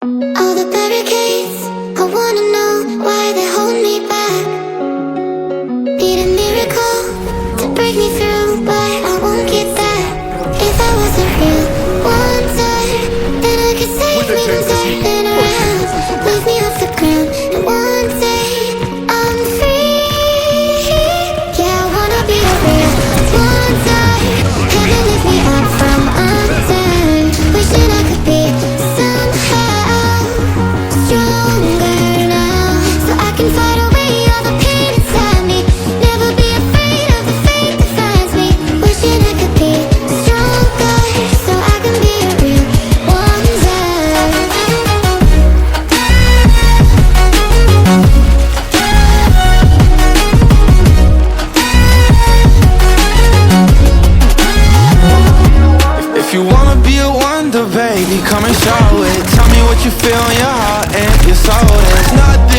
All the barricades, I wanna know why they hold me back. Need a miracle to break me through, but I won't get that. If I wasn't real wonder, then I could save me from turning around. Lift me off the ground, and one day I'm free. Yeah, I wanna be a real wonder. Heaven lift me up from under. Wishing I could be somehow stronger now, so I can fight away all the pain inside me. Never be afraid of the fate that finds me. Wishing I could be stronger, so I can be a real wonder. If you wanna be a wonder, baby, come and show it. Tell me what you feel in your heart and your soul. There's nothing